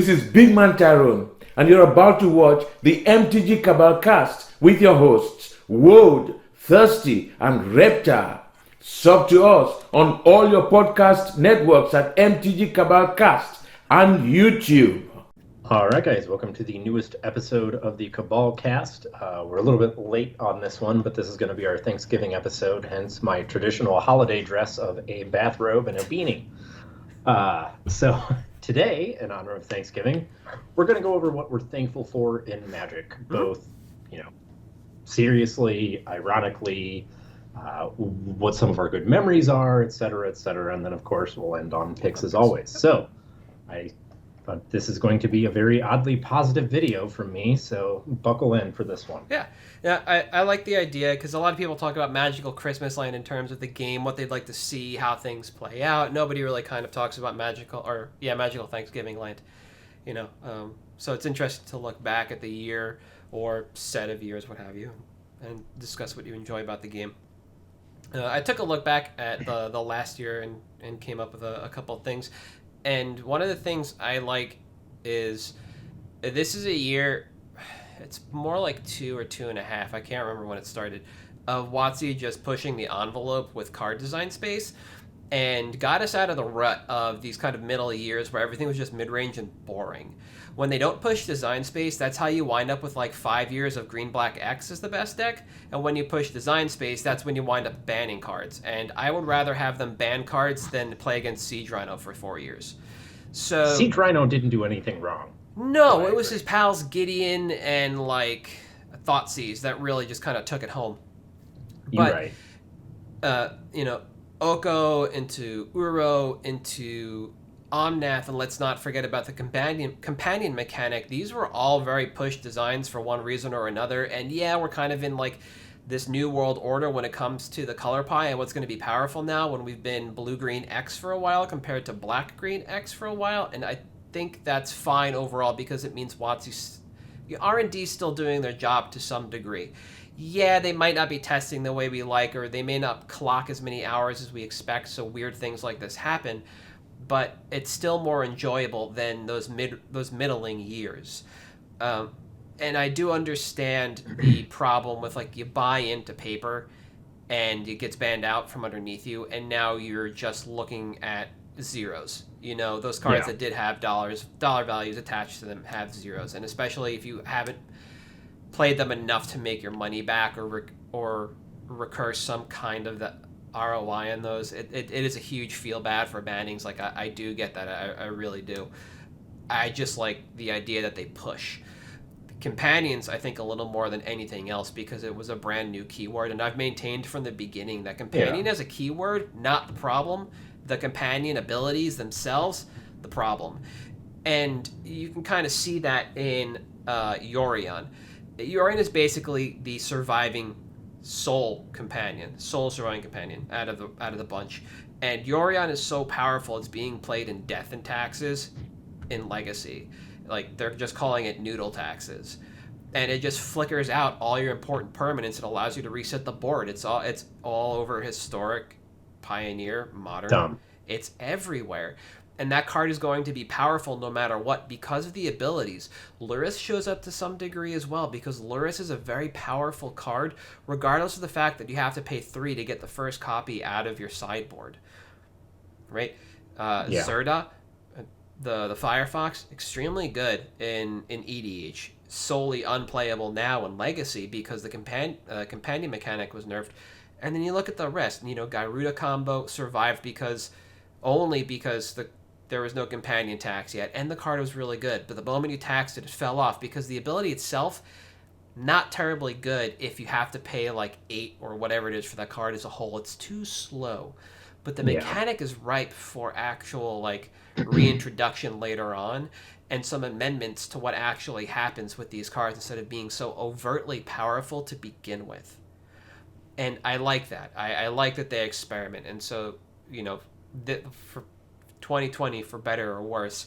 This is Big Man Tyrone, and you're about to watch the MtG Cabal cast with your hosts, Woad, Thirsty, and Reptar. Sub to us on all your podcast networks at MtG Cabal Cast and YouTube. All right, guys, welcome to the newest episode of the Cabal Cast. We're a little bit late on this one, but this is going to be our Thanksgiving episode, hence my traditional holiday dress of a bathrobe and a beanie. So today, in honor of Thanksgiving, we're going to go over what we're thankful for in Magic, both, seriously, ironically, what some of our good memories are, et cetera, and then, of course, we'll end on picks as always. So but this is going to be a very oddly positive video from me, so buckle in for this one. Yeah, I like the idea because a lot of people talk about Magical Christmas Land in terms of the game, what they'd like to see, how things play out. Nobody really kind of talks about Magical Thanksgiving Land, So it's interesting to look back at the year or set of years, what have you, and discuss what you enjoy about the game. I took a look back at the last year and came up with a couple of things. And one of the things I like is this is a year, it's more like 2 or 2.5, I can't remember when it started, of WotC just pushing the envelope with card design space and got us out of the rut of these kind of middle years where everything was just mid-range and boring. When they don't push design space, that's how you wind up with like 5 years of Green Black X as the best deck. And when you push design space, that's when you wind up banning cards. And I would rather have them ban cards than play against Siege Rhino for 4 years. So Siege Rhino didn't do anything wrong. No, it was his pals Gideon and Thoughtseize that really just kind of took it home. You're right. Oko into Uro into Omnath, and let's not forget about the companion mechanic. These were all very push designs for one reason or another, and yeah, we're kind of in this new world order when it comes to the color pie and what's going to be powerful now when we've been blue-green X for a while compared to black-green X for a while, and I think that's fine overall because it means WotC R&D still doing their job to some degree. Yeah, they might not be testing the way we like, or they may not clock as many hours as we expect, so weird things like this happen, but it's still more enjoyable than those middling years. And I do understand the problem with you buy into paper and it gets banned out from underneath you, and now you're just looking at zeros. Those cards that did have dollar values attached to them have zeros, and especially if you haven't played them enough to make your money back or recur some kind of the ROI on those, it is a huge feel bad for bannings. I do get that, I really do. I just like the idea that they push companions, I think, a little more than anything else because it was a brand new keyword, and I've maintained from the beginning that companion as a keyword, not the problem. The companion abilities themselves, the problem. And you can kind of see that in Yorion. Yorion is basically the surviving soul surviving companion out of the bunch. And Yorion is so powerful, it's being played in Death and Taxes in Legacy. They're just calling it noodle taxes. And it just flickers out all your important permanents and allows you to reset the board. It's all over Historic, Pioneer, Modern. Dumb. It's everywhere. And that card is going to be powerful no matter what because of the abilities. Lurrus shows up to some degree as well because Lurrus is a very powerful card regardless of the fact that you have to pay 3 to get the first copy out of your sideboard. Right? Zerda, the Firefox, extremely good in EDH. Solely unplayable now in Legacy because the companion mechanic was nerfed. And then you look at the rest. Gyruda combo survived because there was no companion tax yet, and the card was really good. But the moment you taxed it, it fell off because the ability itself, not terribly good if you have to pay 8 or whatever it is for that card as a whole. It's too slow. But the mechanic is ripe for actual reintroduction later on and some amendments to what actually happens with these cards instead of being so overtly powerful to begin with. And I like that. I like that they experiment. And so, for 2020, for better or worse,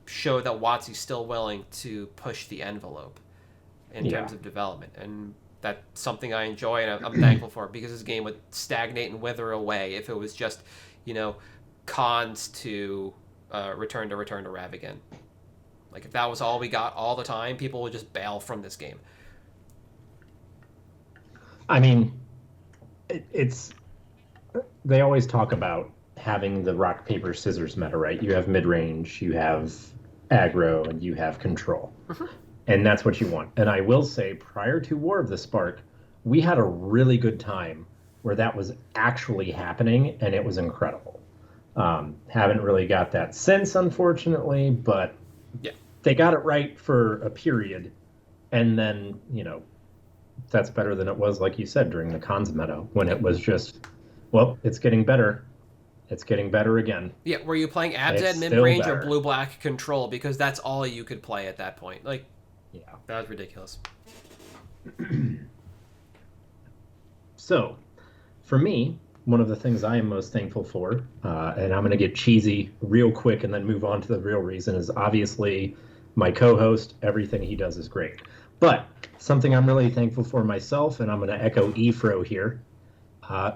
show that WotC's still willing to push the envelope in terms of development. And that's something I enjoy and I'm thankful for because this game would stagnate and wither away if it was just, cons to return to Rav again. Like if that was all we got all the time, people would just bail from this game. I mean, it's they always talk about having the rock paper scissors meta, right? You have mid range, you have aggro, and you have control, and that's what you want. And I will say, prior to War of the Spark, we had a really good time where that was actually happening, and it was incredible. Haven't really got that since, unfortunately, but Yeah. they got it right for a period, and then that's better than it was, like you said, during the cons meta when it was just, well, it's getting better. It's getting better again. Yeah, were you playing It's Abzad mid still range or better. blue black control? Because that's all you could play at that point. Like, Yeah. that was ridiculous. So, for me, one of the things I am most thankful for, and I'm going to get cheesy real quick and then move on to the real reason, is obviously my co-host. Everything he does is great. But something I'm really thankful for myself, and I'm going to echo Efro here,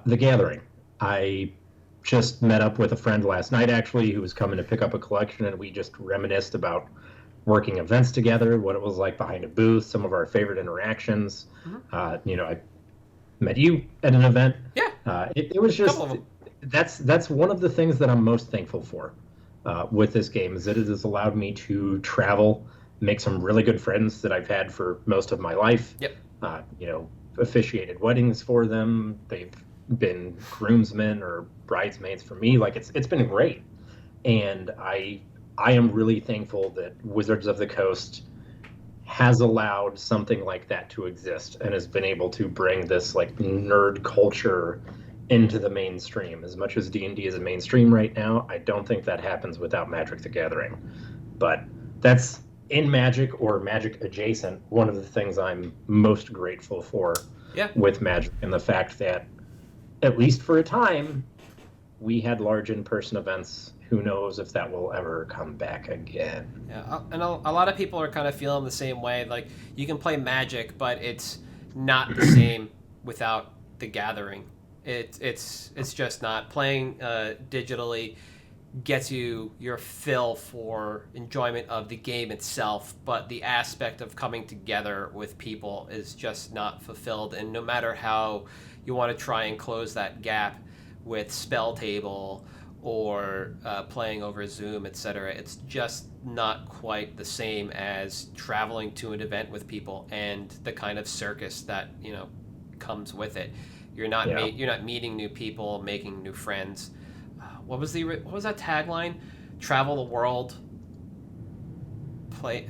the Gathering. I just met up with a friend last night, actually, who was coming to pick up a collection, and we just reminisced about working events together, what it was like behind a booth, some of our favorite interactions. I met you at an event. Yeah. It was just, Couple of that's one of the things that I'm most thankful for with this game, is that it has allowed me to travel, make some really good friends that I've had for most of my life. Yep. Officiated weddings for them. They've been groomsmen or bridesmaids for me. Like it's been great, and I am really thankful that Wizards of the Coast has allowed something like that to exist and has been able to bring this like nerd culture into the mainstream. As much as D&D is a mainstream right now, I don't think that happens without Magic the Gathering. But that's in Magic or Magic adjacent, one of the things I'm most grateful for with Magic, and the fact that, at least for a time, we had large in-person events. Who knows if that will ever come back again. Yeah, and a lot of people are kind of feeling the same way. Like, you can play Magic, but it's not the same without the Gathering. It's just not. Playing digitally gets you your fill for enjoyment of the game itself, but the aspect of coming together with people is just not fulfilled. And no matter how you want to try and close that gap with Spell Table or playing over Zoom, etc., it's just not quite the same as traveling to an event with people and the kind of circus that comes with it. You're not you're not meeting new people, making new friends. What was that tagline? Travel the world, play,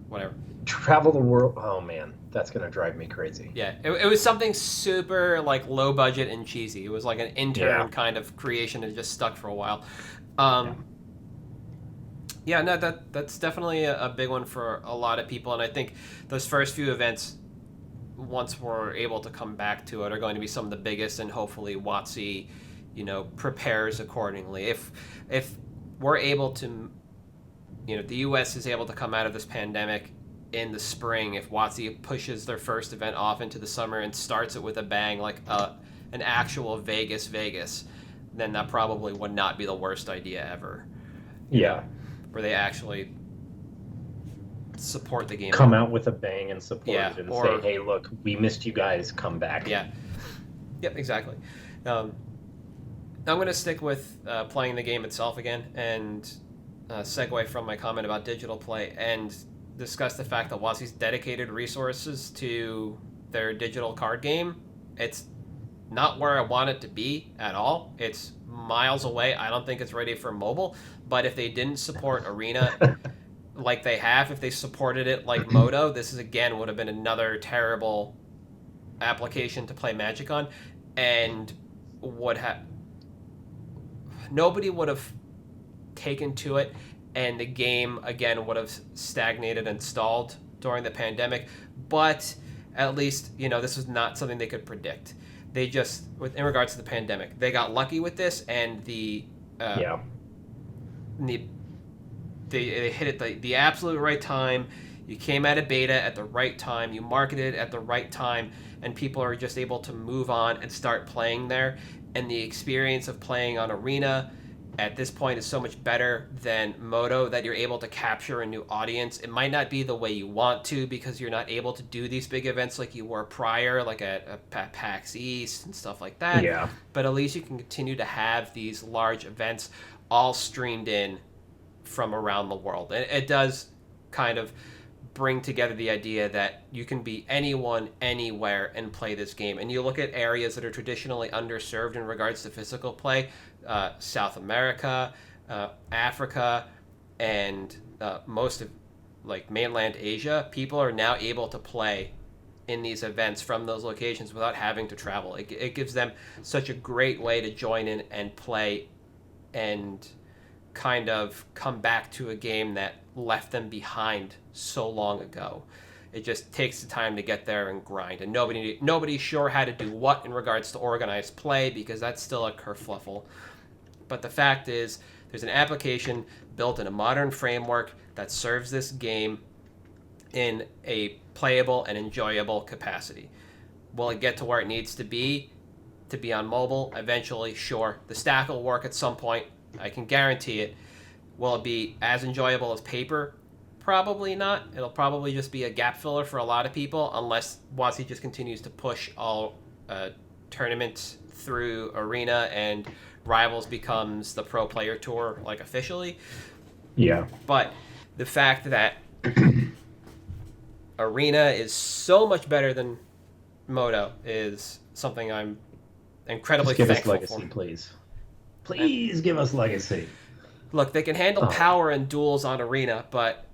whatever. Travel the world. Oh man, that's gonna drive me crazy. Yeah, it was something super like low budget and cheesy. It was like an intern kind of creation that just stuck for a while. That's definitely a big one for a lot of people, and I think those first few events, once we're able to come back to it, are going to be some of the biggest, and hopefully WotC, prepares accordingly. If we're able to, the U.S. is able to come out of this pandemic in the spring, if WotC pushes their first event off into the summer and starts it with a bang, like an actual Vegas, then that probably would not be the worst idea ever. Where they actually support the game. Come out with a bang and support it and say, hey, look, we missed you guys, come back. Yeah. Yep, exactly. I'm going to stick with playing the game itself again and segue from my comment about digital play and discuss the fact that WotC's dedicated resources to their digital card game. It's not where I want it to be at all. It's miles away. I don't think it's ready for mobile. But if they didn't support Arena like they have, if they supported it like Moto, this is again would have been another terrible application to play Magic on, and nobody would have taken to it, and the game again would have stagnated and stalled during the pandemic. But at least this was not something they could predict. They just, in regards to the pandemic, they got lucky with this, and they hit it the absolute right time. You came out of beta at the right time. You marketed at the right time, and people are just able to move on and start playing there. And the experience of playing on Arena at this point is so much better than Moto that you're able to capture a new audience. It might not be the way you want to because you're not able to do these big events like you were prior, like at PAX East and stuff like that. Yeah. But at least you can continue to have these large events all streamed in from around the world. And it does kind of bring together the idea that you can be anyone, anywhere, and play this game. And you look at areas that are traditionally underserved in regards to physical play, South America, Africa, and most of like mainland Asia. People are now able to play in these events from those locations without having to travel. It gives them such a great way to join in and play and kind of come back to a game that left them behind so long ago. It just takes the time to get there and grind, and nobody's sure how to do what in regards to organized play because that's still a kerfuffle. But the fact is, there's an application built in a modern framework that serves this game in a playable and enjoyable capacity. Will it get to where it needs to be on mobile? Eventually, sure. The stack will work at some point. I can guarantee it. Will it be as enjoyable as paper? Probably not. It'll probably just be a gap filler for a lot of people unless WotC just continues to push all tournaments through Arena and Rivals becomes the Pro Player Tour, like officially. Yeah. But the fact that Arena is so much better than Moto is something I'm incredibly Just give thankful us Legacy, for. please. Please give us Legacy. Look, they can handle power and duels on Arena, but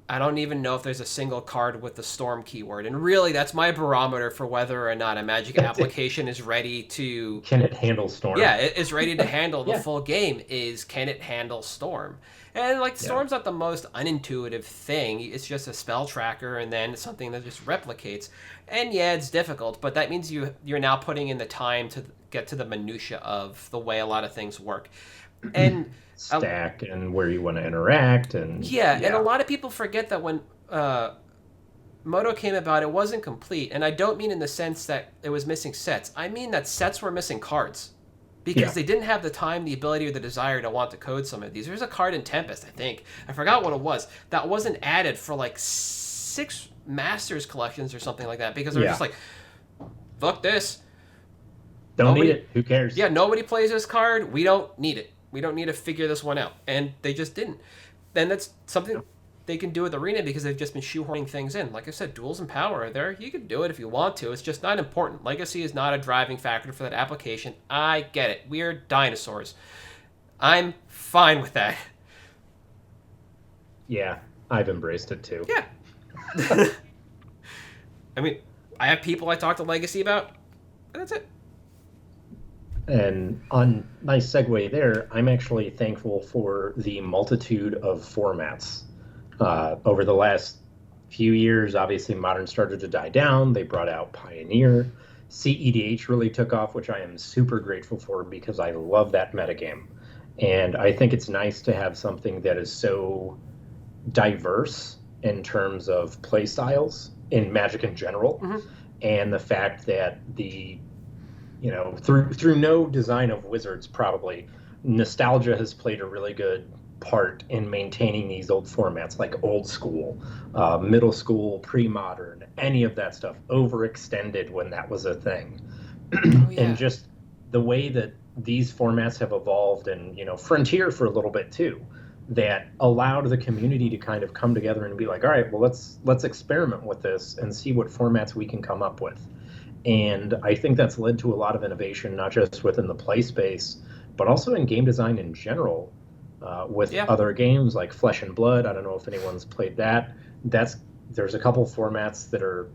I don't even know if there's a single card with the Storm keyword. And really, that's my barometer for whether or not a Magic application is ready to... Can it handle Storm? Yeah, it is ready to handle the full game. Can it handle Storm? And, like, Storm's not the most unintuitive thing. It's just a spell tracker and then something that just replicates. And, yeah, it's difficult, but that means you're now putting in the time to get to the minutia of the way a lot of things work. And... stack and where you want to interact and and a lot of people forget that when Moto came about, it wasn't complete, and I don't mean in the sense that it was missing sets. I mean that sets were missing cards because they didn't have the time, the ability, or the desire to want to code some of these. There's a card in Tempest, I forgot what it was, that wasn't added for like 6 Masters collections or something like that because they were just like, fuck this, need it, who cares? Nobody plays this card, we don't need it. We don't need to figure this one out. And they just didn't. And that's something they can do with Arena because they've just been shoehorning things in. Like I said, duels and power are there. You can do it if you want to. It's just not important. Legacy is not a driving factor for that application. I get it. We're dinosaurs. I'm fine with that. Yeah, I've embraced it too. Yeah. I mean, I have people I talk to Legacy about, and that's it. And on nice segue there, I'm actually thankful for the multitude of formats. Over the last few years, obviously Modern started to die down. They brought out Pioneer. CEDH really took off, which I am super grateful for because I love that metagame. And I think it's nice to have something that is so diverse in terms of play styles in Magic in general. Mm-hmm. And the fact that through no design of Wizards, probably, nostalgia has played a really good part in maintaining these old formats, like old school, middle school, pre-modern, any of that stuff, overextended when that was a thing. And just the way that these formats have evolved, and, Frontier for a little bit too, that allowed the community to kind of come together and be like, all right, well, let's experiment with this and see what formats we can come up with. And I think that's led to a lot of innovation, not just within the play space, but also in game design in general, with other games like Flesh and Blood. I don't know if anyone's played that. There's a couple formats that are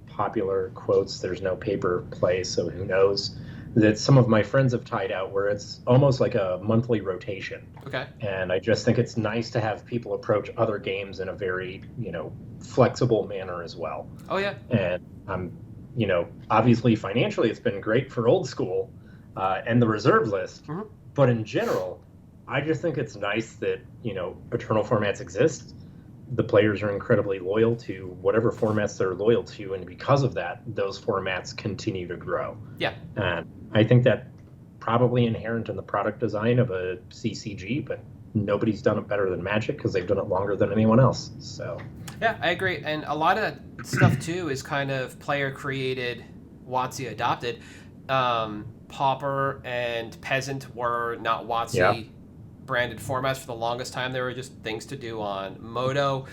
popular, quotes, there's no paper play, so who knows, that some of my friends have tried out where it's almost like a monthly rotation. Okay. And I just think it's nice to have people approach other games in a very, flexible manner as well. Oh, yeah. And I'm obviously financially it's been great for old school and the reserve list. Mm-hmm. But in general, I just think it's nice that, eternal formats exist. The players are incredibly loyal to whatever formats they're loyal to. And because of that, those formats continue to grow. Yeah. And I think that probably inherent in the product design of a CCG, but nobody's done it better than Magic because they've done it longer than anyone else. So Yeah, I agree. And a lot of that stuff too is kind of player created, WotC adopted. Pauper and Peasant were not yeah, WotC branded formats for the longest time. They were just things to do on Moto,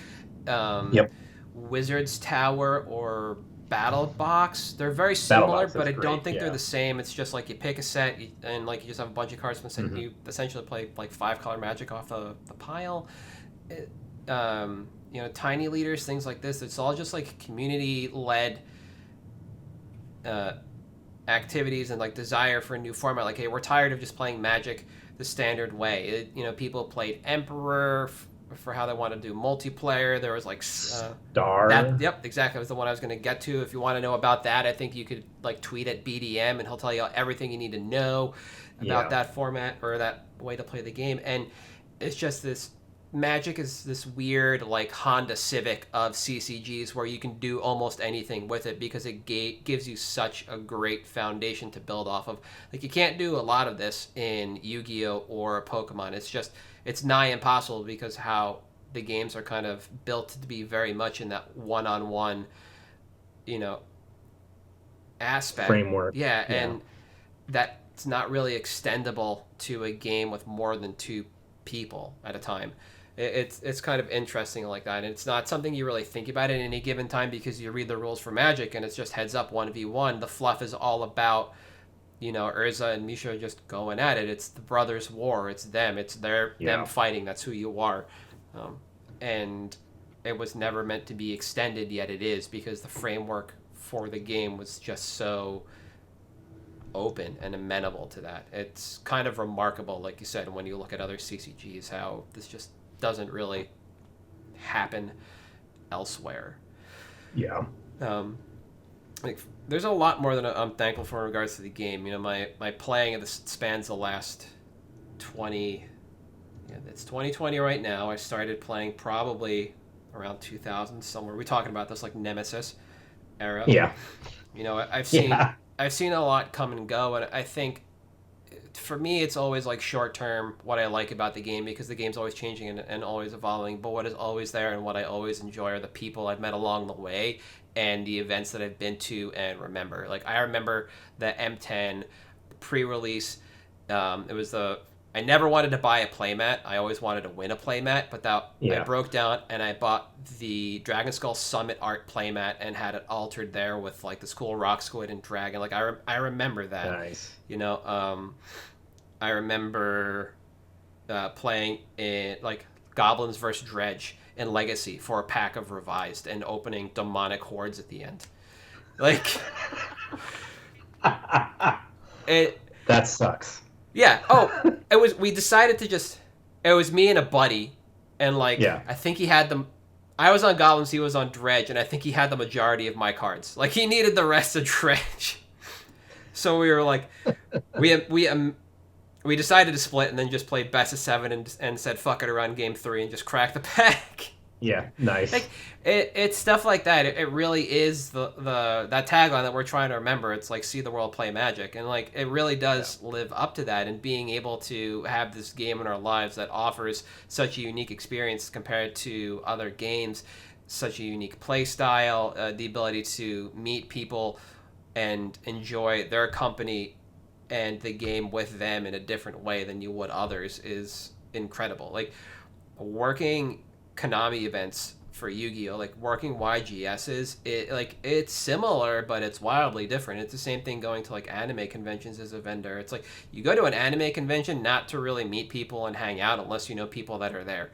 um, yep, Wizard's Tower, or Battle Box. They're very Battle similar, Box but is I don't great. think they're Yeah, the same. It's just like you pick a set and like you just have a bunch of cards from the set. mm-hmm. You essentially play like 5 color Magic off the pile. It, tiny leaders, things like this. It's all just like community led uh, activities and like desire for a new format. Like, hey, we're tired of just playing Magic the standard way. People played Emperor for how they want to do multiplayer. There was like that. Star. Yep, exactly. That was the one I was going to get to. If you want to know about that, I think you could like tweet at BDM and he'll tell you everything you need to know about Yeah, that format or that way to play the game. And it's just this Magic is this weird like Honda Civic of CCGs where you can do almost anything with it because it gives you such a great foundation to build off of. Like you can't do a lot of this in Yu-Gi-Oh or Pokemon. It's nigh impossible because how the games are kind of built to be very much in that one-on-one, you know, aspect. framework. Yeah, Yeah, and that's not really extendable to a game with more than 2 people at a time. It's kind of interesting like that, and it's not something you really think about at any given time because you read the rules for Magic and it's just heads up 1v1. The fluff is all about Urza and Misha just going at it. It's the brothers' war. It's them. It's them fighting. That's who you are, and it was never meant to be extended, yet it is because the framework for the game was just so open and amenable to that. It's kind of remarkable, like you said, when you look at other CCGs, how this just doesn't really happen elsewhere. yeah, Like, there's a lot more that I'm thankful for in regards to the game. My playing of this spans the last 20. Yeah, it's 2020 right now. I started playing probably around 2000 somewhere. We're talking about this like Nemesis era. yeah, I've seen yeah, I've seen a lot come and go, and I think for me it's always like short term what I like about the game because the game's always changing and always evolving. But what is always there and what I always enjoy are the people I've met along the way and the events that I've been to and remember. Like I remember the M10 pre-release. It was I never wanted to buy a playmat. I always wanted to win a playmat, but I yeah. broke down and I bought the Dragon Skull Summit art playmat and had it altered there with like this cool rock squid and dragon. Like I remember that. Nice. I remember playing in like Goblins vs. Dredge in Legacy for a pack of revised and opening demonic hordes at the end. Like it. That sucks. Yeah. Oh, we decided to it was me and a buddy, and like, Yeah. I think he had them. I was on Goblins, he was on Dredge, and I think he had the majority of my cards. Like, he needed the rest of Dredge. So we were like, we decided to split and then just played best of 7 and said fuck it around game 3 and just cracked the pack. Yeah, nice. Like it's stuff like that. It really is that tagline that we're trying to remember. It's like see the world play Magic, and like it really does live up to that. And being able to have this game in our lives that offers such a unique experience compared to other games, such a unique play style, the ability to meet people and enjoy their company and the game with them in a different way than you would others is incredible. Like working Konami events for Yu-Gi-Oh, like working YGS's, it's similar but it's wildly different. It's the same thing going to like anime conventions as a vendor. It's like you go to an anime convention not to really meet people and hang out unless you know people that are there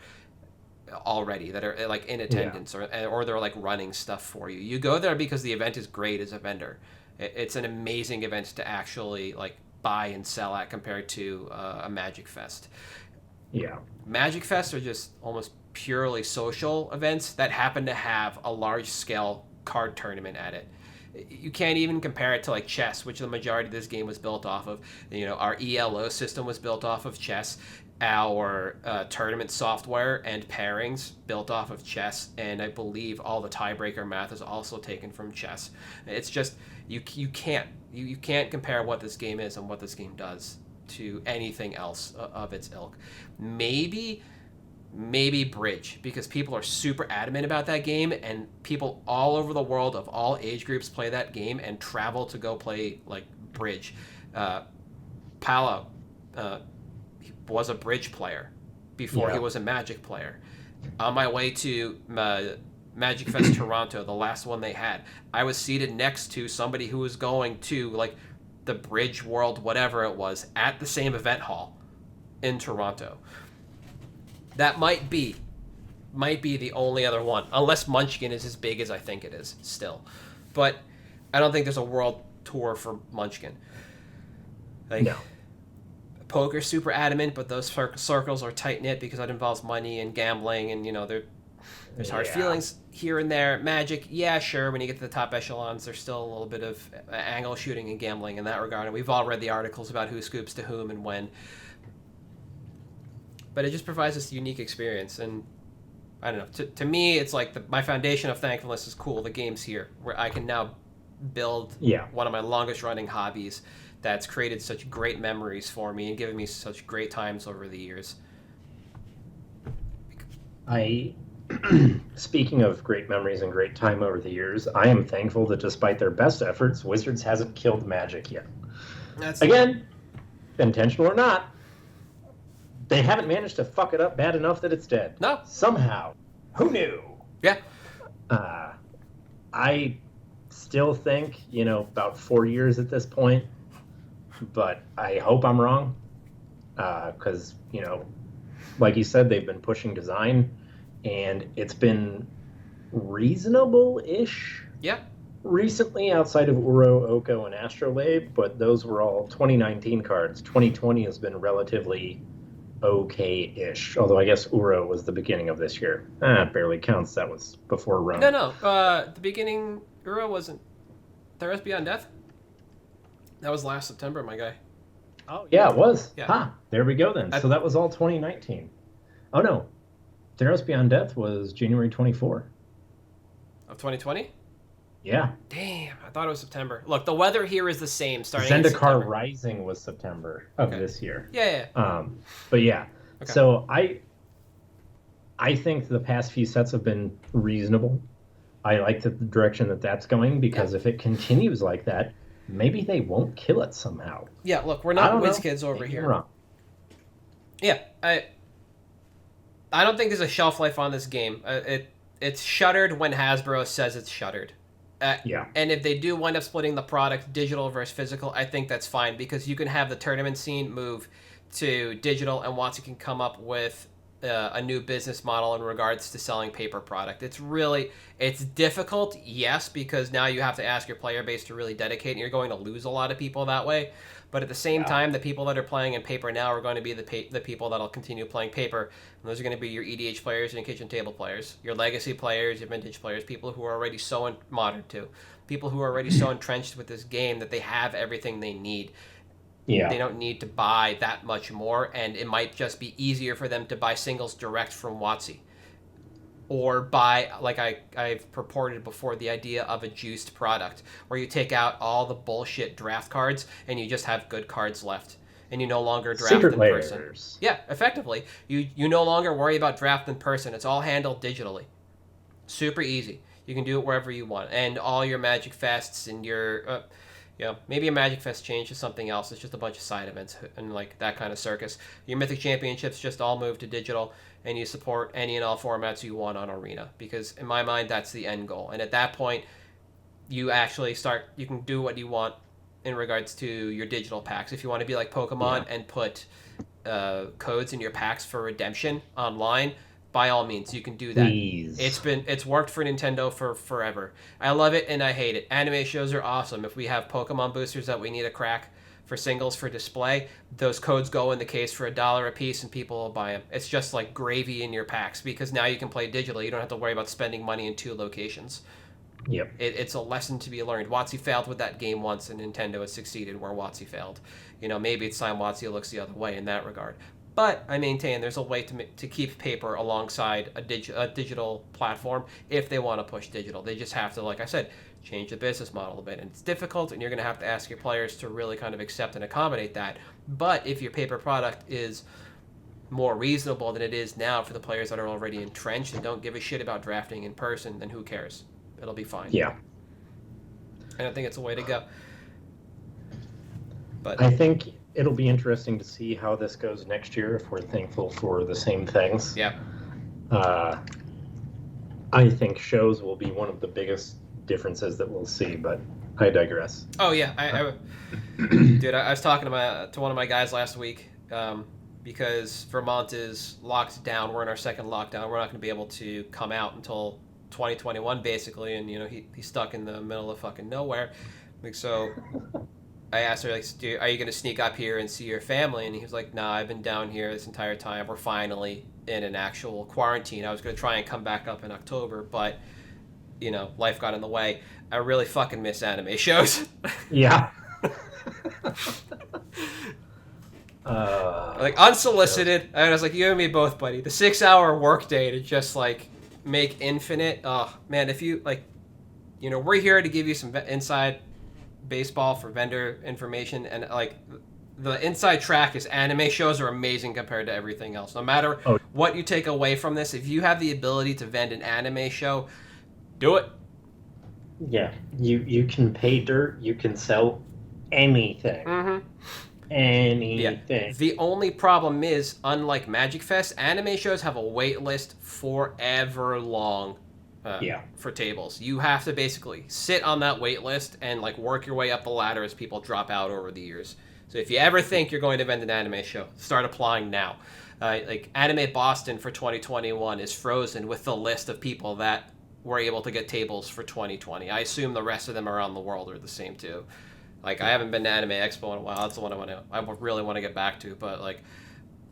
already that are like in attendance or they're like running stuff for you. You go there because the event is great as a vendor. It's an amazing event to actually like buy and sell at compared to a Magic Fest. Yeah. Magic Fests are just almost purely social events that happen to have a large scale card tournament at it. You can't even compare it to like chess, which the majority of this game was built off of. Our ELO system was built off of chess. Our tournament software and pairings built off of chess, and I believe all the tiebreaker math is also taken from chess. It's just you can't compare what this game is and what this game does to anything else of its ilk. Maybe Bridge, because people are super adamant about that game, and people all over the world of all age groups play that game and travel to go play like Bridge. Paolo he was a Bridge player before he was a Magic player. On my way to Magic Fest Toronto, the last one they had, I was seated next to somebody who was going to like the Bridge World, whatever it was, at the same event hall in Toronto. That might be the only other one, unless Munchkin is as big as I think it is still. But I don't think there's a world tour for Munchkin. Like, no. Poker's super adamant, but those circles are tight knit because that involves money and gambling, and there's hard feelings here and there. Magic, yeah, sure. When you get to the top echelons, there's still a little bit of angle shooting and gambling in that regard, and we've all read the articles about who scoops to whom and when. But it just provides this unique experience, and I don't know. To me, it's like my foundation of thankfulness is cool. The game's here, where I can now build one of my longest-running hobbies that's created such great memories for me and given me such great times over the years. Speaking of great memories and great time over the years, I am thankful that despite their best efforts, Wizards hasn't killed Magic yet. Again, intentional or not, they haven't managed to fuck it up bad enough that it's dead. No. Somehow. Who knew? Yeah. I still think, about 4 years at this point, but I hope I'm wrong. Because, like you said, they've been pushing design, and it's been reasonable-ish. Yeah. Recently, outside of Uro, Oko, and Astrolabe, but those were all 2019 cards. 2020 has been relatively okay-ish, although I guess Uro was the beginning of this year. It barely counts. That was before Rome. No. The beginning, Uro wasn't Theros Beyond Death? That was last September, my guy. Oh, yeah, it was. Yeah. There we go then. So that was all 2019. Oh, no. Theros Beyond Death was January 24. Of 2020? Yeah. Damn, I thought it was September. Look, the weather here is the same starting in September. Zendikar Rising was September of this year. Yeah. But yeah. Okay. So I think the past few sets have been reasonable. I like the direction that that's going, because if it continues like that, maybe they won't kill it somehow. Yeah, look, we're not whiz kids over here. Wrong. Yeah, I don't think there's a shelf life on this game. It's shuttered when Hasbro says it's shuttered. And if they do wind up splitting the product, digital versus physical, I think that's fine, because you can have the tournament scene move to digital, and WotC can come up with a new business model in regards to selling paper product. It's difficult, yes, because now you have to ask your player base to really dedicate, and you're going to lose a lot of people that way. But at the same time, the people that are playing in paper now are going to be the people that'll continue playing paper. And those are going to be your EDH players and your kitchen table players, your legacy players, your vintage players, people who are already so modern too, people who are already so entrenched with this game that they have everything they need. Yeah. They don't need to buy that much more, and it might just be easier for them to buy singles direct from WotC. Or buy, like I've purported before, the idea of a juiced product, where you take out all the bullshit draft cards and you just have good cards left. And you no longer draft Secret in layers. person. Yeah, effectively. You no longer worry about draft in person. It's all handled digitally. Super easy. You can do it wherever you want. And all your Magic Fests and your... maybe a Magic Fest change to something else. It's just a bunch of side events and like that kind of circus. Your Mythic Championships just all move to digital, and you support any and all formats you want on Arena, because in my mind that's the end goal. And at that point, you actually you can do what you want in regards to your digital packs. If you want to be like Pokemon and put codes in your packs for redemption online, by all means, you can do that. Please. It's worked for Nintendo for forever. I love it and I hate it. Anime shows are awesome. If we have Pokemon boosters that we need to crack for singles for display, those codes go in the case for $1 a piece, and people will buy them. It's just like gravy in your packs, because now you can play digitally. You don't have to worry about spending money in 2 locations. Yep. It's a lesson to be learned. WotC failed with that game once, and Nintendo has succeeded where WotC failed. Maybe it's time WotC looks the other way in that regard. But I maintain there's a way to keep paper alongside a digital platform if they want to push digital. They just have to, like I said, change the business model a bit. And it's difficult, and you're going to have to ask your players to really kind of accept and accommodate that. But if your paper product is more reasonable than it is now for the players that are already entrenched and don't give a shit about drafting in person, then who cares? It'll be fine. Yeah. And I think it's a way to go. But I think it'll be interesting to see how this goes next year if we're thankful for the same things. Yeah. I think shows will be one of the biggest differences that we'll see, but I digress. Oh yeah, dude, I was talking to one of my guys last week because Vermont is locked down. We're in our second lockdown. We're not going to be able to come out until 2021 basically, and he's stuck in the middle of fucking nowhere. Like, so I asked her, like, are you going to sneak up here and see your family? And he was like, nah, I've been down here this entire time. We're finally in an actual quarantine. I was going to try and come back up in October, but life got in the way. I really fucking miss anime shows. Yeah. Like, unsolicited. And I was like, you and me both, buddy. The 6-hour workday to just, like, make Infinite. Oh, man, if you, like, we're here to give you some inside baseball for vendor information. And, like, the inside track is anime shows are amazing compared to everything else. No matter what you take away from this, if you have the ability to vend an anime show, do it. Yeah, you can pay dirt. You can sell anything. Mm-hmm. Anything. Yeah. The only problem is, unlike Magic Fest, anime shows have a wait list forever long. For tables, you have to basically sit on that wait list and like work your way up the ladder as people drop out over the years. So if you ever think you're going to vend an anime show, start applying now. Like Anime Boston for 2021 is frozen with the list of people that were able to get tables for 2020. I assume the rest of them around the world are the same too. Like, I haven't been to Anime Expo in a while. That's the one I really want to get back to. But like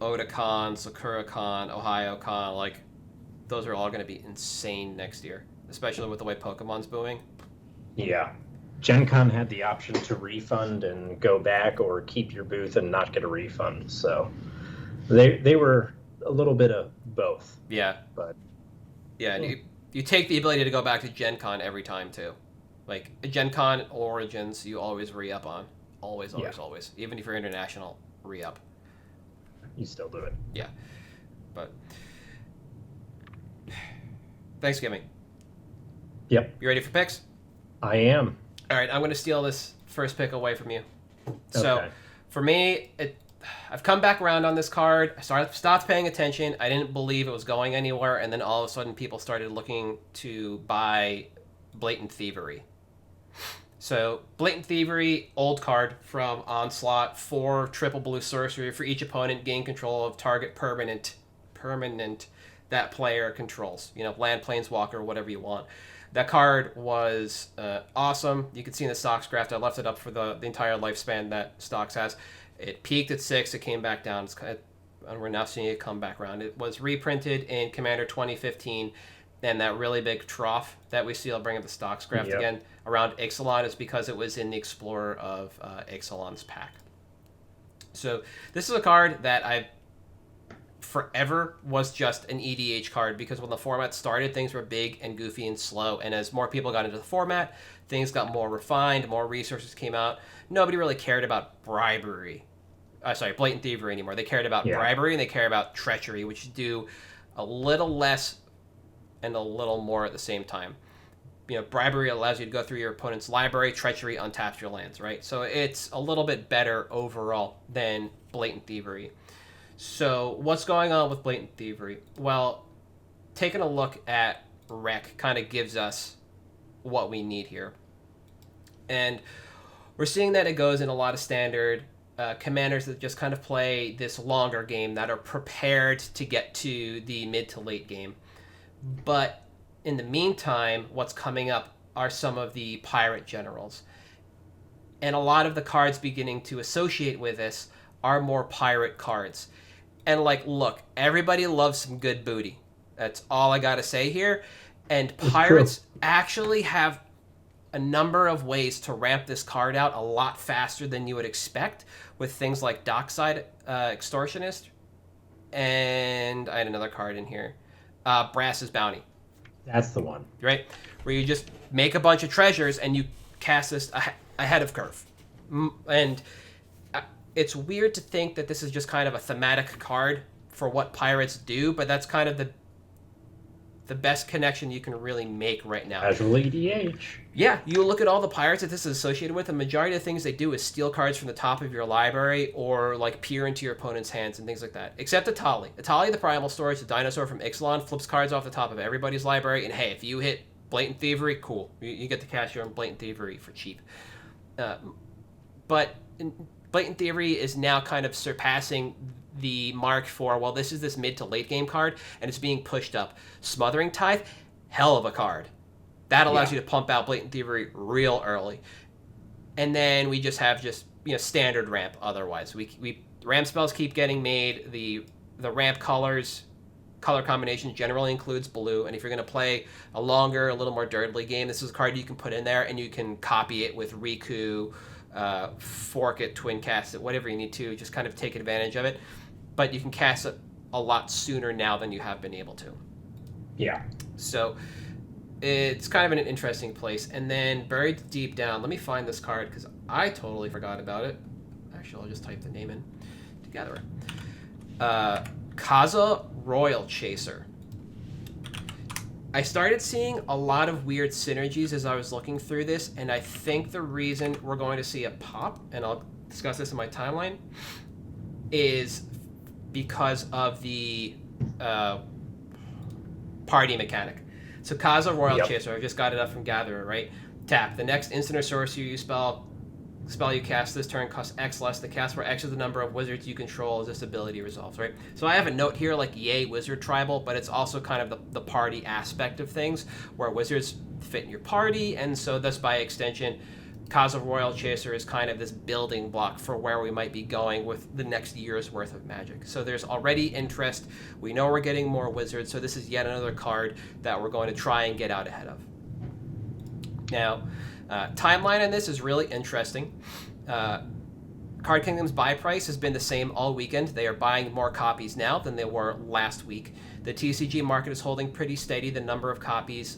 Otakon, SakuraCon, OhioCon, like those are all going to be insane next year, especially with the way Pokemon's booming. Yeah. Gen Con had the option to refund and go back or keep your booth and not get a refund. So they were a little bit of both. Yeah. But yeah, and you take the ability to go back to Gen Con every time too. Like Gen Con Origins, you always re-up on. Always. Even if you're international, re-up. You still do it. Yeah. But Thanksgiving. Yep. You ready for picks? I am. All right, I'm going to steal this first pick away from you. Okay. So, for me, I've come back around on this card. I stopped paying attention. I didn't believe it was going anywhere, and then all of a sudden people started looking to buy Blatant Thievery. So, Blatant Thievery, old card from Onslaught, 4 triple blue sorcery for each opponent, gain control of target permanent that player controls. Land, planeswalker, whatever you want. That card was awesome. You can see in the stocks graph, I left it up for the entire lifespan that stocks has. It peaked at 6, it came back down, and we're now seeing it come back around. It was reprinted in Commander 2015, and that really big trough that we see, I'll bring up the stocks graph again, around Ixalan is because it was in the Explorer of Ixalan's pack. So this is a card that I forever was just an EDH card, because when the format started, things were big and goofy and slow, and as more people got into the format, things got more refined, more resources came out. Nobody really cared about Blatant Thievery anymore. They cared about bribery, and they care about treachery, which do a little less and a little more at the same time. Bribery allows you to go through your opponent's library. Treachery untaps your lands, right? So it's a little bit better overall than Blatant Thievery. So what's going on with Blatant Thievery? Well, taking a look at Rec kind of gives us what we need here. And we're seeing that it goes in a lot of standard commanders that just kind of play this longer game, that are prepared to get to the mid to late game. But in the meantime, what's coming up are some of the pirate generals. And a lot of the cards beginning to associate with this are more pirate cards. And look, everybody loves some good booty. That's all I gotta say here. And pirates actually have a number of ways to ramp this card out a lot faster than you would expect, with things like Dockside Extortionist, and I had another card in here. Brass's Bounty. That's the one. Right? Where you just make a bunch of treasures and you cast this ahead of curve. And it's weird to think that this is just kind of a thematic card for what pirates do, but that's kind of the best connection you can really make right now. Casual EDH. Yeah, you look at all the pirates that this is associated with, the majority of the things they do is steal cards from the top of your library or like peer into your opponent's hands and things like that. Except Atali. Atali, the Primal Storage, the dinosaur from Ixalan, flips cards off the top of everybody's library, and hey, if you hit Blatant Thievery, cool. You get to cast your own Blatant Thievery for cheap. But Blatant Thievery is now kind of surpassing the mark for, well, this is this mid to late game card, and it's being pushed up. Smothering Tithe, hell of a card. That allows you to pump out Blatant Thievery real early. And then we just have standard ramp otherwise. We ramp spells keep getting made. The ramp color combination generally includes blue, and if you're going to play a longer, a little more dirtly game, this is a card you can put in there, and you can copy it with Riku, fork it, twin cast it, whatever you need to, just kind of take advantage of it. But you can cast it a lot sooner now than you have been able to. Yeah. So it's kind of in an interesting place. And then buried deep down, let me find this card because I totally forgot about it. Actually, I'll just type the name in together. Kaza Royal Chaser. I started seeing a lot of weird synergies as I was looking through this, and I think the reason we're going to see a pop, and I'll discuss this in my timeline, is because of the party mechanic. So Kaza Royal Chaser, I just got it up from Gatherer, right? Tap. The next instant or sorcery you spell you cast this turn costs X less to cast, where X is the number of wizards you control as this ability resolves, right? So I have a note here like yay wizard tribal, but it's also kind of the party aspect of things where wizards fit in your party, and so thus by extension Kaza Royal Chaser is kind of this building block for where we might be going with the next year's worth of Magic. So there's already interest. We know we're getting more wizards, so this is yet another card that we're going to try and get out ahead of. Now, timeline on this is really interesting. Card Kingdom's buy price has been the same all weekend. They are buying more copies now than they were last week. The TCG market is holding pretty steady. The number of copies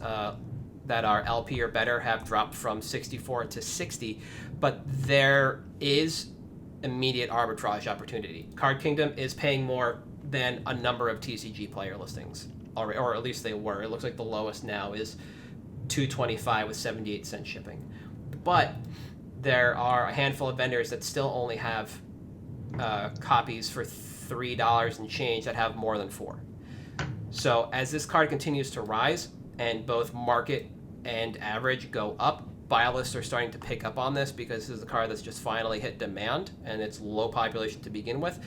that are LP or better have dropped from 64 to 60, but there is immediate arbitrage opportunity. Card Kingdom is paying more than a number of TCG player listings, or at least they were. It looks like the lowest now is $2.25 with 78-cent shipping. But there are a handful of vendors that still only have copies for $3 and change that have more than 4. So as this card continues to rise and both market and average go up, buy lists are starting to pick up on this because this is a card that's just finally hit demand and it's low population to begin with.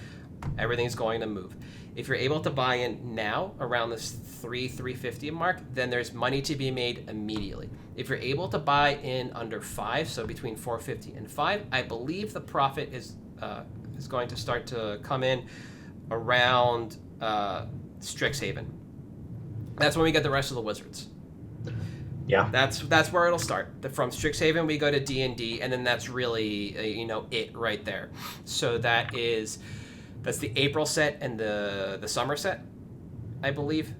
Everything's going to move. If you're able to buy in now around this $350 mark, then there's money to be made immediately. If you're able to buy in under 5, so between $450 and $5, I believe the profit is going to start to come in around Strixhaven. That's when we get the rest of the wizards. Yeah, that's where it'll start. From Strixhaven we go to D&D, and then that's really it right there. So that's the April set and the summer set, I believe.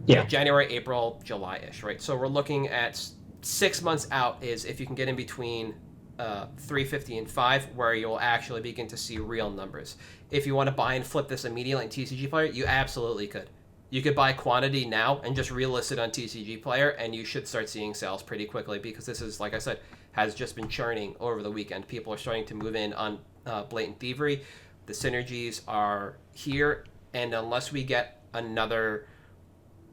Yeah. January, April, July-ish, right? So we're looking at 6 months out is if you can get in between $350 and $5, where you'll actually begin to see real numbers. If you want to buy and flip this immediately in TCG Player, you absolutely could. You could buy quantity now and just relist it on TCG Player, and you should start seeing sales pretty quickly because this is, like I said, has just been churning over the weekend. People are starting to move in on Blatant Thievery. The synergies are here, and unless we get another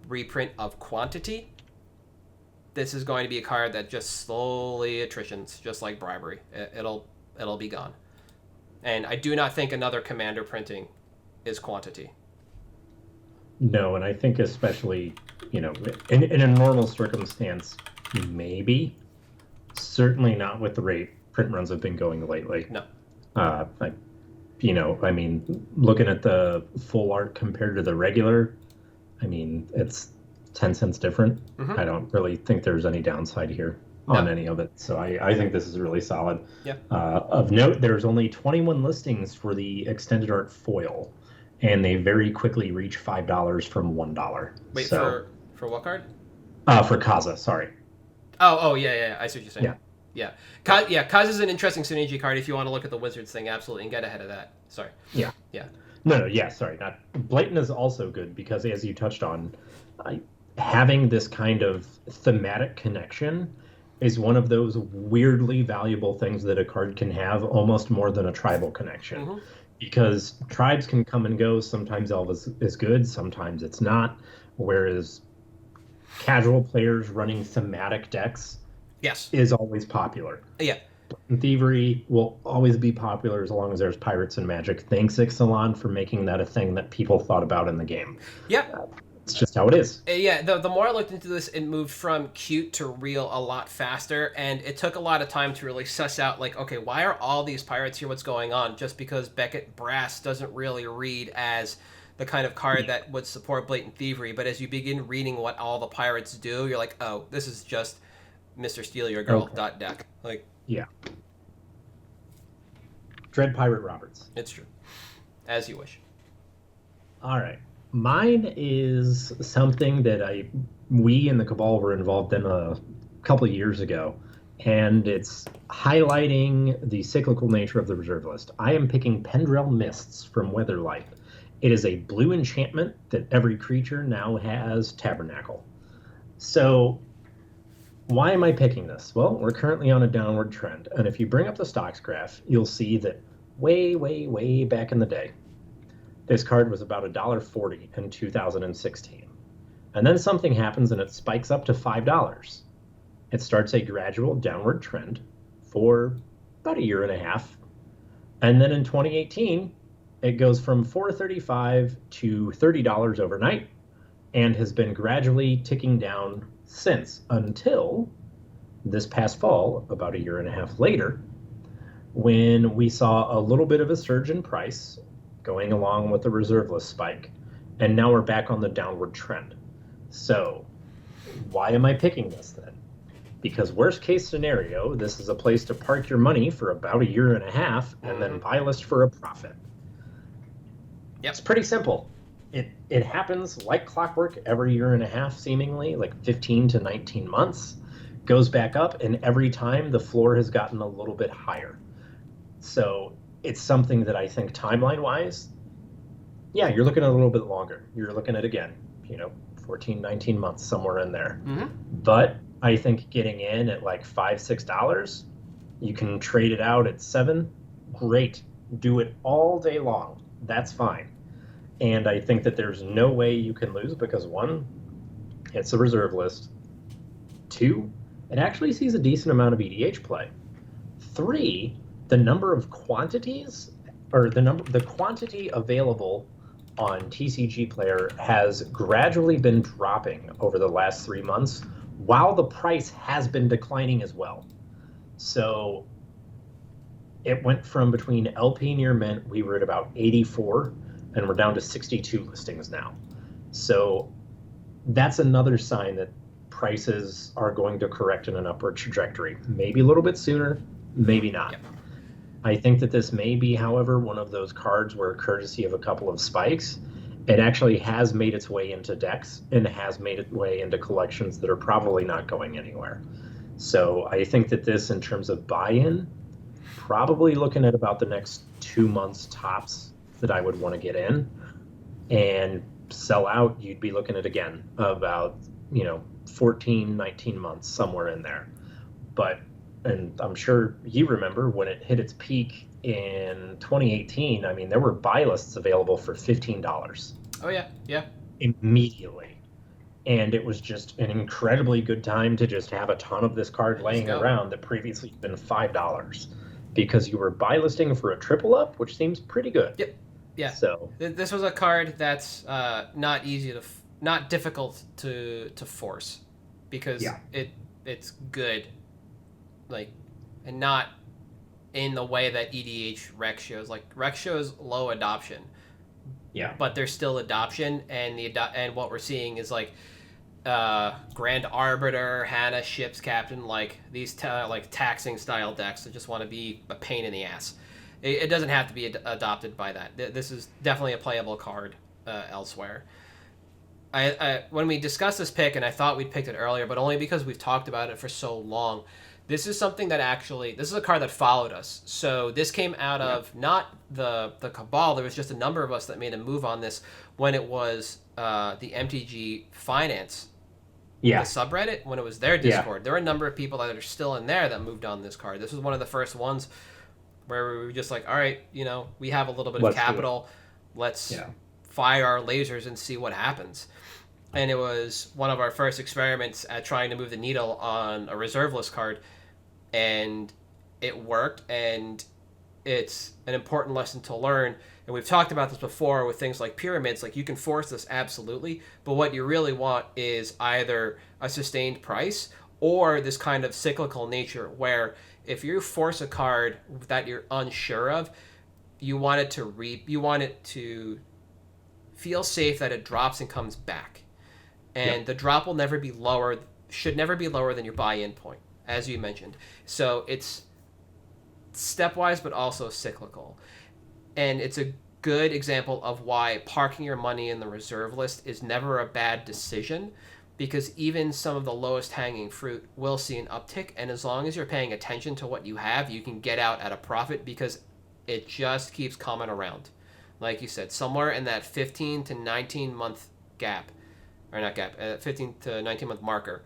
reprint of quantity, this is going to be a card that just slowly attritions, just like Bribery. It'll be gone. And I do not think another Commander printing is quantity. No, and I think especially, in a normal circumstance, maybe. Certainly not with the rate print runs have been going lately. No. Looking at the full art compared to the regular, it's 10 cents different. Mm-hmm. I don't really think there's any downside here on any of it. So I think this is really solid. Yeah. Of note, there's only 21 listings for the extended art foil. and they very quickly reach $5 from $1. Wait, so, for what card? for Kaza, sorry. Oh, yeah. I see what you're saying. Yeah. Yeah. Kaz is an interesting synergy card if you want to look at the Wizards thing, absolutely, and get ahead of that. Sorry. Yeah. Yeah. No, yeah, sorry. Not Blatant is also good because, as you touched on, having this kind of thematic connection is one of those weirdly valuable things that a card can have, almost more than a tribal connection. Mm-hmm. Because tribes can come and go. Sometimes Elves is good, sometimes it's not. Whereas casual players running thematic decks Yes. is always popular. Yeah. Thievery will always be popular as long as there's pirates and magic. Thanks, Ixalan, for making that a thing that people thought about in the game. Yeah. It's just how it is. Yeah, the more I looked into this, it moved from cute to real a lot faster, and it took a lot of time to really suss out, like, okay, why are all these pirates here? What's going on? Just because Beckett Brass doesn't really read as the kind of card that would support Blatant Thievery, but as you begin reading what all the pirates do, you're like, oh, this is just Mr. Steal Your Girl .deck. Like, yeah. Dread Pirate Roberts. it's true. As you wish. All right. Mine is something that we in the Cabal were involved in a couple of years ago, and it's highlighting the cyclical nature of the reserve list. I am picking Pendrell Mists from Weatherlight. It is a blue enchantment that every creature now has Tabernacle. So why am I picking this? Well, we're currently on a downward trend, and if you bring up the stocks graph, you'll see that way back in the day, this card was about $1.40 in 2016. And then something happens and it spikes up to $5. It starts a gradual downward trend for about a year and a half. And then in 2018, it goes from $4.35 to $30 overnight and has been gradually ticking down since, until this past fall, about a year and a half later, when we saw a little bit of a surge in price going along with the reserve list spike, and now we're back on the downward trend. So why am I picking this then? Because worst case scenario, this is a place to park your money for about a year and a half and then buy list for a profit. Yep. It's pretty simple. It happens like clockwork every year and a half, seemingly, like 15 to 19 months, goes back up, and every time the floor has gotten a little bit higher. So it's something that I think timeline-wise, yeah, you're looking at a little bit longer. You're looking at, again, 14, 19 months, somewhere in there. Mm-hmm. But I think getting in at like $5, $6, you can trade it out at $7, great. Do it all day long. That's fine. And I think that there's no way you can lose because, one, it's a reserve list. Two, it actually sees a decent amount of EDH play. Three, the number of quantities, or the quantity available on TCG Player has gradually been dropping over the last 3 months, while the price has been declining as well. So it went from between LP near mint, we were at about 84, and we're down to 62 listings now. So that's another sign that prices are going to correct in an upward trajectory. Maybe a little bit sooner, maybe not. Yep. I think that this may be, however, one of those cards where, courtesy of a couple of spikes, it actually has made its way into decks and has made its way into collections that are probably not going anywhere. So I think that this, in terms of buy-in, probably looking at about the next 2 months tops that I would want to get in. And sell out, you'd be looking at, again, about 14, 19 months, somewhere in there. But, and I'm sure you remember when it hit its peak in 2018, I mean, there were buy lists available for $15. Oh, yeah. Immediately. And it was just an incredibly good time to just have a ton of this card laying around that previously had been $5, because you were buy listing for a triple up, which seems pretty good. Yep. Yeah. So this was a card that's not easy to, not difficult to force, because it's good, like, and not in the way that EDH rec shows. Like, rec shows low adoption. Yeah. But there's still adoption, and and what we're seeing is like Grand Arbiter, Hannah, Ship's Captain, like these like taxing style decks that just want to be a pain in the ass. It doesn't have to be adopted by that. This is definitely a playable card elsewhere. When we discussed this pick, and I thought we'd picked it earlier, but only because we've talked about it for so long. This is something that actually, this is a card that followed us. So this came out of not the Cabal. There was just a number of us that made a move on this when it was the MTG Finance, the subreddit, when it was their Discord. There were a number of people that are still in there that moved on this card. This was one of the first ones where we were just like, all right, we have a little bit of capital. Let's fire our lasers and see what happens. And it was one of our first experiments at trying to move the needle on a reserve list card. And it worked, and it's an important lesson to learn. And we've talked about this before with things like pyramids. Like, you can force this, absolutely. But what you really want is either a sustained price or this kind of cyclical nature where if you force a card that you're unsure of, you want it to feel safe that it drops and comes back. And the drop will never be lower, should never be lower than your buy-in point, as you mentioned. So it's stepwise, but also cyclical. And it's a good example of why parking your money in the reserve list is never a bad decision, because even some of the lowest hanging fruit will see an uptick. And as long as you're paying attention to what you have, you can get out at a profit because it just keeps coming around. Like you said, somewhere in that 15 to 19 month gap, or not gap, 15 to 19 month marker,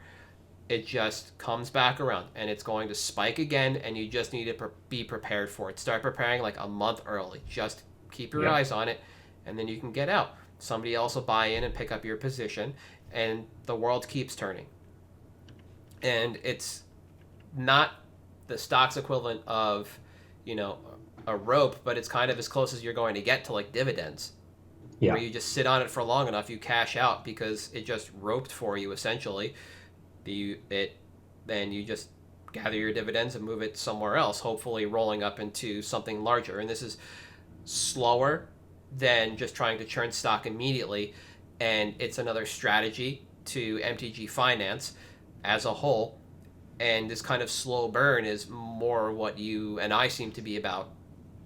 it just comes back around and it's going to spike again, and you just need to be prepared for it. Start preparing like a month early. Just keep your eyes on it, and then you can get out. Somebody else will buy in and pick up your position, and the world keeps turning. And it's not the stock's equivalent of, a rope, but it's kind of as close as you're going to get to like dividends. Where you just sit on it for long enough, you cash out because it just roped for you essentially. Then you just gather your dividends and move it somewhere else, hopefully rolling up into something larger. And this is slower than just trying to churn stock immediately, and it's another strategy to MTG Finance as a whole. And this kind of slow burn is more what you and I seem to be about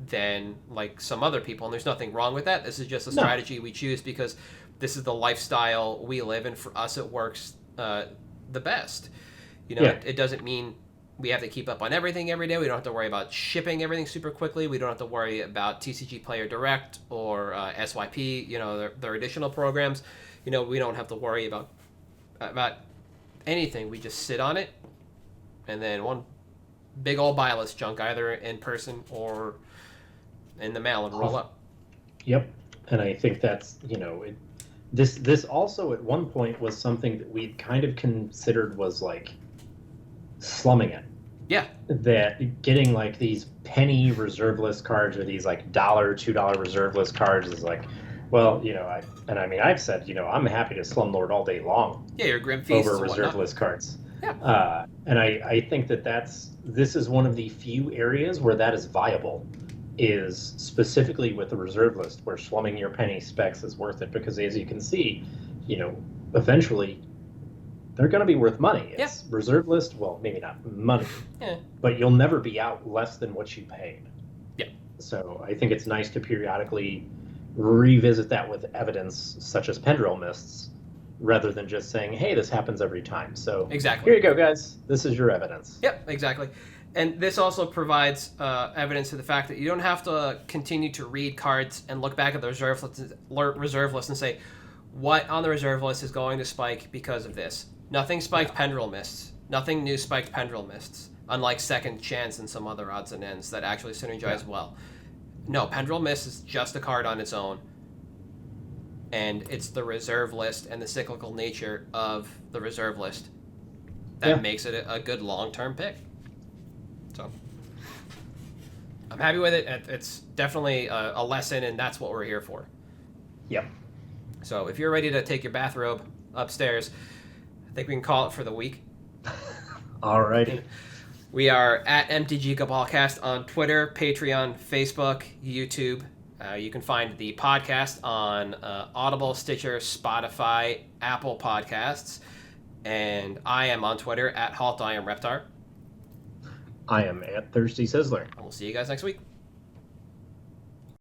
than like some other people, and there's nothing wrong with that. This is just a strategy we choose because this is the lifestyle we live, and for us it works the best. It doesn't mean we have to keep up on everything every day. We don't have to worry about shipping everything super quickly. We don't have to worry about TCG Player Direct or SYP, their additional programs. We don't have to worry about anything. We just sit on it, and then one big old buy list chunk, either in person or in the mail, and roll up. Yep. And I think that's, this also at one point was something that we kind of considered was like slumming it. Yeah. That getting like these penny reserve list cards or these like $2 reserve list cards is like, well, I've said, I'm happy to slumlord all day long. Yeah, your Grim Feast over reserve list cards. Yeah. And I think this is one of the few areas where that is viable, is specifically with the reserve list, where slumming your penny specs is worth it, because as you can see, eventually they're going to be worth money. It's reserve list, well, maybe not money, but you'll never be out less than what you paid. Yeah. So I think it's nice to periodically revisit that with evidence such as pendril mists, rather than just saying, hey, this happens every time. So exactly. Here you go, guys. This is your evidence. Yep, exactly. And this also provides evidence to the fact that you don't have to continue to read cards and look back at the reserve list and say, what on the reserve list is going to spike because of this? Nothing spiked pendril mists. Nothing new spiked pendril mists, unlike Second Chance and some other odds and ends that actually synergize well. No, pendril mist is just a card on its own. And it's the reserve list and the cyclical nature of the reserve list that makes it a good long-term pick. So I'm happy with it. It's definitely a lesson, and that's what we're here for. Yep. So if you're ready to take your bathrobe upstairs, I think we can call it for the week. Alrighty. We are at MtG Cabalcast on Twitter, Patreon, Facebook, YouTube. You can find the podcast on Audible, Stitcher, Spotify, Apple Podcasts. And I am on Twitter at Halt I Am Reptar. I am at Thirsty Sizzler. And we'll see you guys next week.